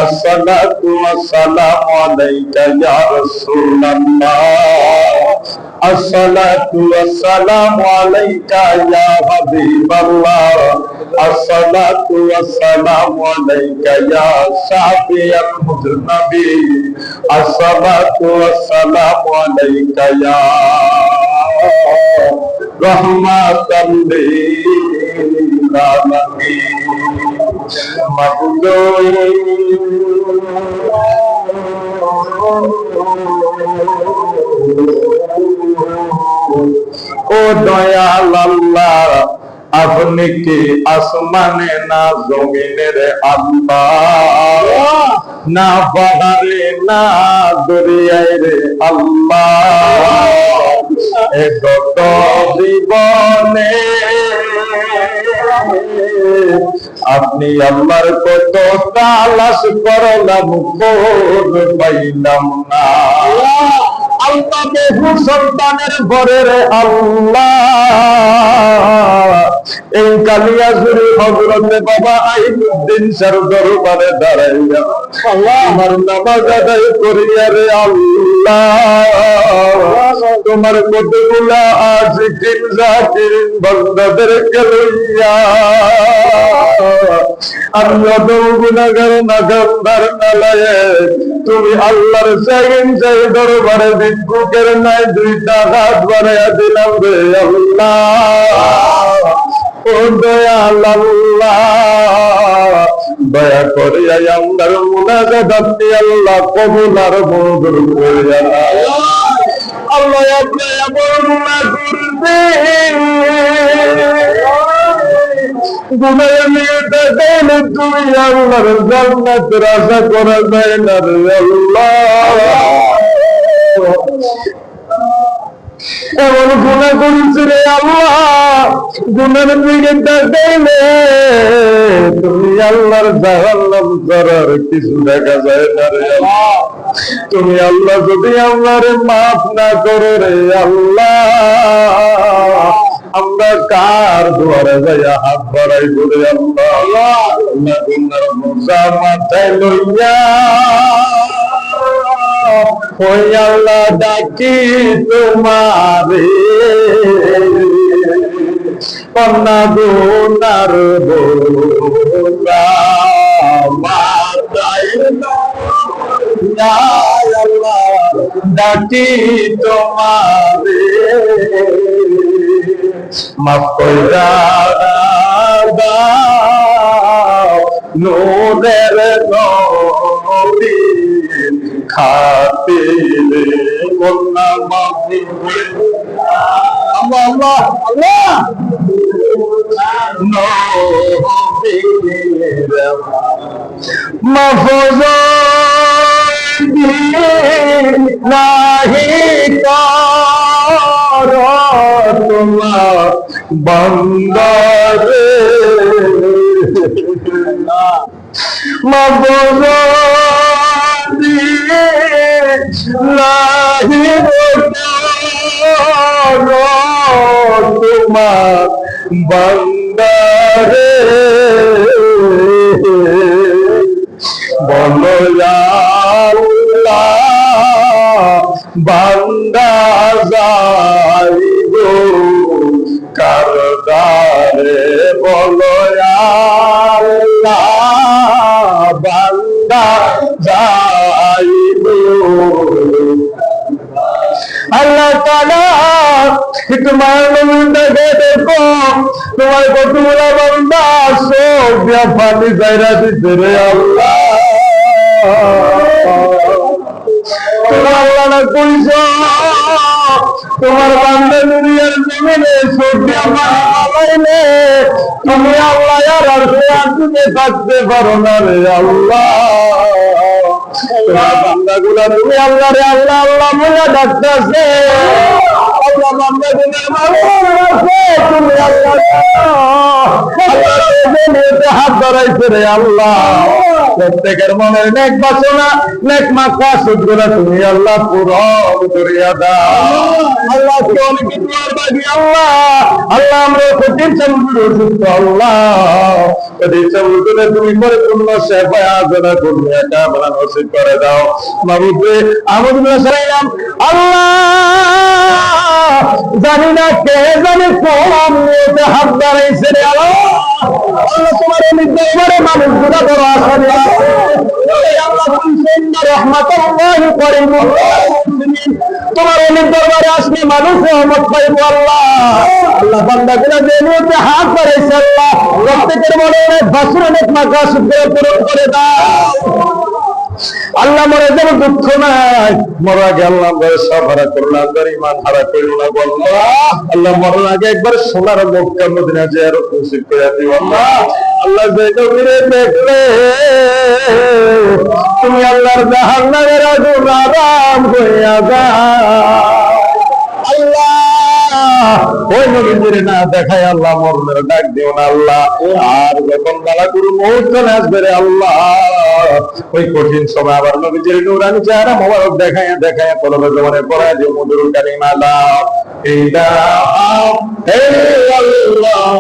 আসসালাতু ওয়াসসালামু আলাইকা ইয়া রাসূলুল্লাহ আসসালাতু ওয়াসসালামু আলাইকা ইয়া হাবিবাল্লাহ আসসালাতু ওয়াসসালামু আলাইকা ইয়া শাফিয়াল মুযনাবিন আসসালাতু ওয়াসসালামু আলাইকা ইয়া রাহমাতাল লিল আলামিন ও দয়াল আল্লাহ, আপনি কি আসমানে না জমিনের আল্লাহ, না পাহাড়ে না দরিয়ায় রে আল্লাহ, এ কত জীবনে আপনি আল্লাহর কত তালাশ করলাম খোঁজ পাইলাম না। আল্লাহ বহু সন্তানের ঘরের আল্লাহ, এই কালিয়াজুরি হযরতে বাবা আইনুদ্দিন স্যার দরবারে দাঁড়াইয়া আমার নামাজ আদায় করিয়া রে আল্লাহ, তোমার কতগুলা আশিকিন জাকিরিন বান্দাদেরকে লইয়া আমি অত গুনাহগার নাগামদার নালায়ে তুমি আল্লাহর সাইন চাই দরবারে ভিক্ষুকের নাই দুইটা হাত বাড়াইয়া দিলাম রে আল্লাহ। ও দয়াল আল্লাহ, দয়া করিয়া আমার মুনাজাত আপনি আল্লাহ কবুল আর মঞ্জুর করিয়া আল্লাহ। আপনি এমন না করবেন গুনাহের নিয়তে গেলে তুমি আল্লাহর জান্নাতের আশা করা যায় না রে আল্লাহ। এমন গুনাহ করেছি রে আল্লাহ, গুনাহের নিয়তে গেলে তুমি আল্লাহর জাহান্নাম করার কিছু দেখা যায় না রে আল্লাহ। তুমি আল্লাহ যদি আমারে মাফ না করো রে আল্লাহ, আমরা কার দুয়ারে যাইয়া হাত বাড়াই করে আল্লাহ, গুনার বোঝা মাথায় লইয়া ওই আল্লাহ ডাকি তোমারে, কন্যা গুনার বোঝা মাথায় লইয়া আল্লাহ ডাকি তোমারে, মাফ কইরা দাও নূরের নবী খাতিরে, কন্যা মাফি আল্লাহ আল্লাহ নবীর মাফুজ নাহি তোমার বন্দরে মবদি নাহি তোমার বন্দরে, বলো আল্লাহ বান্দা যাইব কারদারে, বলো আল্লাহ বান্দা যাইব। আল্লাহ তাআলা তোমার নবীকে দেখো, তোমার কতগুলা বান্দা সব দিয়া ফাটি যাইরা দিতে রে আল্লাহ। তোমার আল্লাহ না কইছ তোমার বান্দা দুনিয়ার জমিনে সব দিয়া মারাইলে তুমি আল্লাহ আর আরশে আসিতে থাকতে পারো না রে আল্লাহ। তোমার বান্দাগুলা তুমি আল্লাহ রে আল্লাহ আল্লাহ বলে ডাকতেছে, আল্লাহ বান্দাগুলা মারছে তুমি আল্লাহ হাত ধরাইছে রে আল্লাহ। প্রত্যেকের মনের নেক বাসনা নেক মাকসাদ গুলো তুমি আল্লাহ পূরণ করিয়া দাও। আল্লাহ অনেক দুয়ার বাগি আল্লাহ, আল্লাহ আমরা কঠিন সমুদ্র অসুস্থ আল্লাহ, কঠিন সমুদ্রে তুমি পরিপূর্ণ সেবা আয়োজন করিয়া কামনা নসিব করে দাও। মাবুদে আমরা সালাম আল্লাহ, জানি না কে জানে কোন নিয়তে হাত বাড়াইছে রে আল্লাহ। আল্লাহ তোমার নির্দেশে মানুষ গুলা বড় আশা নিয়ে আল্লাহ রহমাতুল্লাহি করিমুল মুমিনিন তোমার অনেক দরবারে আসলে মানুষ রহমত পাইবো আল্লাহ। আল্লাহ বান্দাগুলো যে নিয়তে হাত বাড়াইছে আল্লাহ, প্রত্যেকের মনে অনেক বাসনা অনেক মাকসাদ পূরণ করে দাও। আল্লাহ মরে যেন দুঃখ নাই, মরার আগে আল্লাহ সব হারা করলাম, ইমান হারা করলাম আল্লাহ। আল্লাহ মরার আগে একবার সোনার মক্কা মদিনা জিয়ারত নসিব করে দিও আল্লাহ। আল্লাহ যে নবীরে দেখলে তুমি আল্লাহর জাহান্নামের আগুন আরাম হইয়া যাও আল্লাহ। ওই নবীর না দেখায় আল্লাহ মরণের ডাক দিও না আল্লাহ। আর যখন মালাকুল মউত চলে আসবে রে আল্লাহ, ওই কঠিন সময় আবার নবীর নূরানি চেহারা মোবারক দেখায় দেখায় কলবে জমানে পড়ায় দিও মধুর কালিমা লা ইলাহা ইল্লাল্লাহ।